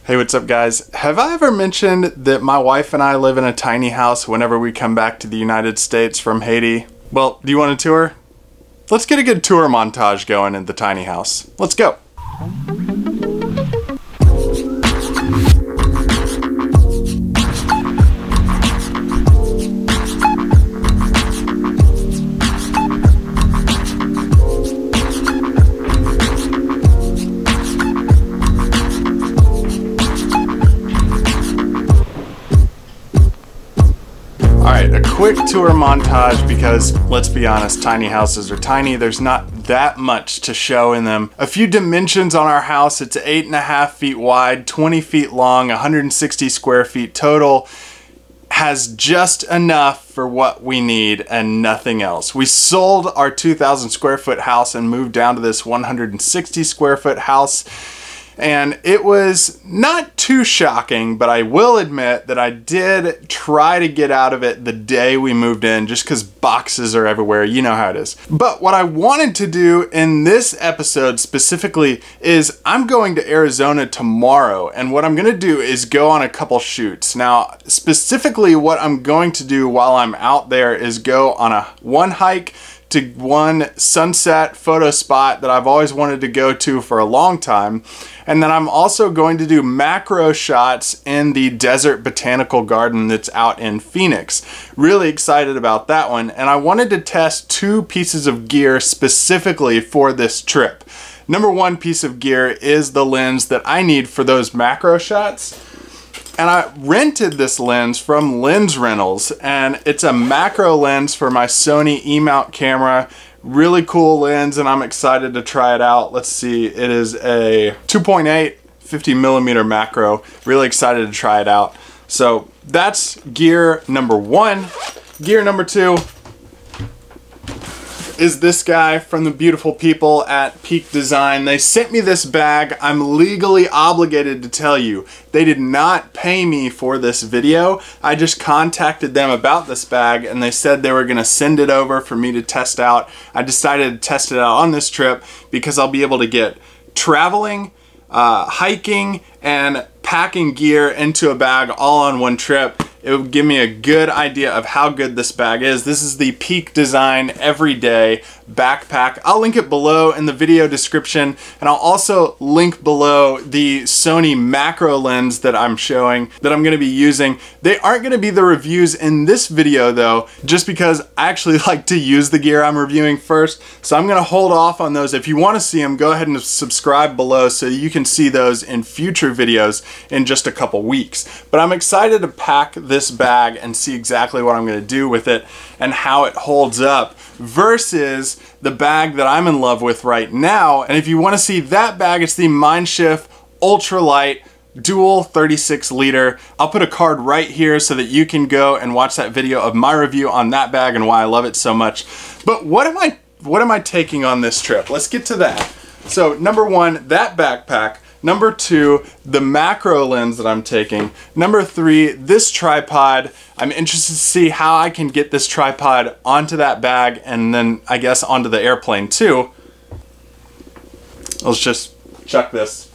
Hey, what's up guys? Have I ever mentioned that my wife and I live in a tiny house whenever we come back to the United States from Haiti? Well, do you want a tour? Let's get a good tour montage going in the tiny house. Let's go. Alright, a quick tour montage because, let's be honest, tiny houses are tiny. There's not that much to show in them. A few dimensions on our house. It's 8.5 feet wide, 20 feet long, 160 square feet total. Has just enough for what we need and nothing else. We sold our 2,000 square foot house and moved down to this 160 square foot house. And it was not too shocking, but I will admit that I did try to get out of it the day we moved in just because boxes are everywhere. You know how it is. But what I wanted to do in this episode specifically is I'm going to Arizona tomorrow. And what I'm going to do is go on a couple shoots. Now, specifically what I'm going to do while I'm out there is go on one hike to one sunset photo spot that I've always wanted to go to for a long time. And then I'm also going to do macro shots in the desert botanical garden that's out in Phoenix. Really excited about that one. And I wanted to test two pieces of gear specifically for this trip. Number one piece of gear is the lens that I need for those macro shots. And I rented this lens from Lens Rentals, and it's a macro lens for my Sony E-mount camera. Really cool lens, and I'm excited to try it out. Let's see, it is a 2.8 50mm macro. Really excited to try it out. So that's gear number one. Gear number two is this guy from the beautiful people at Peak Design. They sent me this bag. I'm legally obligated to tell you. They did not pay me for this video. I just contacted them about this bag and they said they were gonna send it over for me to test out. I decided to test it out on this trip because I'll be able to get traveling, hiking, and packing gear into a bag all on one trip. It would give me a good idea of how good this bag is. This is the Peak Design Everyday backpack. I'll link it below in the video description, and I'll also link below the Sony macro lens that I'm showing, that I'm gonna be using. They aren't gonna be the reviews in this video though, just because I actually like to use the gear I'm reviewing first. So I'm gonna hold off on those. If you wanna see them, go ahead and subscribe below so you can see those in future videos in just a couple weeks. But I'm excited to pack this bag and see exactly what I'm going to do with it and how it holds up versus the bag that I'm in love with right now. And if you want to see that bag, it's the Mindshift Ultralight Dual 36 liter. I'll put a card right here so that you can go and watch that video of my review on that bag and why I love it so much. But what am I taking on this trip? Let's get to that. So number one, that backpack. Number two, the macro lens that I'm taking. Number three, this tripod. I'm interested to see how I can get this tripod onto that bag and then I guess onto the airplane too. Let's just chuck this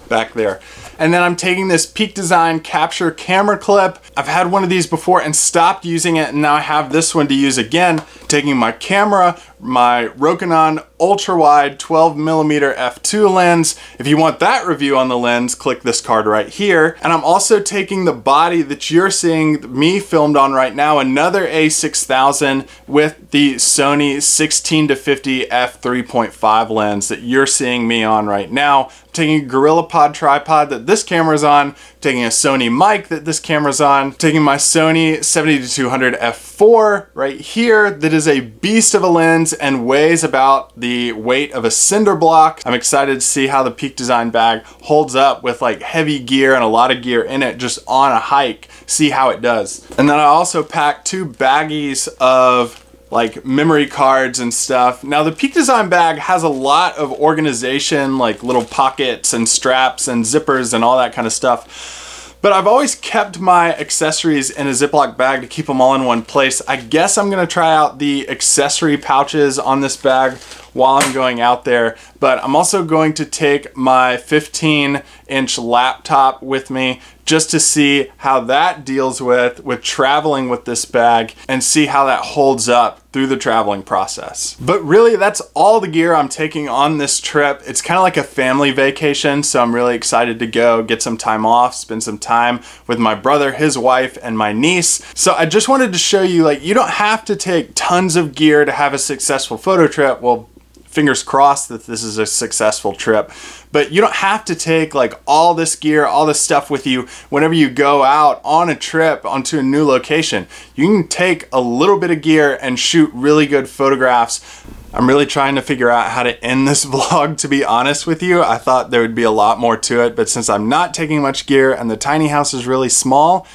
back there. And then I'm taking this Peak Design capture camera clip. I've had one of these before and stopped using it, and now I have this one to use again. Taking my camera, my Rokinon ultra wide 12mm f2 lens. If you want that review on the lens, click this card right here. And I'm also taking the body that you're seeing me filmed on right now, another A6000 with the Sony 16-50 f3.5 lens that you're seeing me on right now. I'm taking a GorillaPod tripod that this camera's on, taking a Sony mic that this camera's on, taking my Sony 70-200 f4 right here that is a beast of a lens and weighs about the weight of a cinder block. I'm excited to see how the Peak Design bag holds up with like heavy gear and a lot of gear in it just on a hike, see how it does. And then I also packed two baggies of like memory cards and stuff. Now the Peak Design bag has a lot of organization, like little pockets and straps and zippers and all that kind of stuff. But I've always kept my accessories in a Ziploc bag to keep them all in one place. I guess I'm gonna try out the accessory pouches on this bag while I'm going out there. But I'm also going to take my 15-inch laptop with me just to see how that deals with traveling with this bag and see how that holds up through the traveling process. But really, that's all the gear I'm taking on this trip. It's kind of like a family vacation, so I'm really excited to go get some time off, spend some time with my brother, his wife, and my niece. So I just wanted to show you, like, you don't have to take tons of gear to have a successful photo trip. Well, fingers crossed that this is a successful trip, but you don't have to take like all this gear, all this stuff with you whenever you go out on a trip onto a new location. You can take a little bit of gear and shoot really good photographs. I'm really trying to figure out how to end this vlog, to be honest with you. I thought there would be a lot more to it, but since I'm not taking much gear and the tiny house is really small,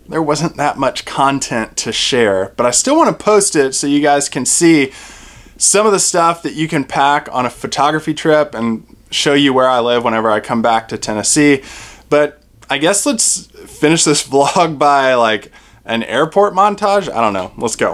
there wasn't that much content to share. But I still want to post it so you guys can see some of the stuff that you can pack on a photography trip and show you where I live whenever I come back to Tennessee. But I guess let's finish this vlog by like an airport montage. I don't know. Let's go.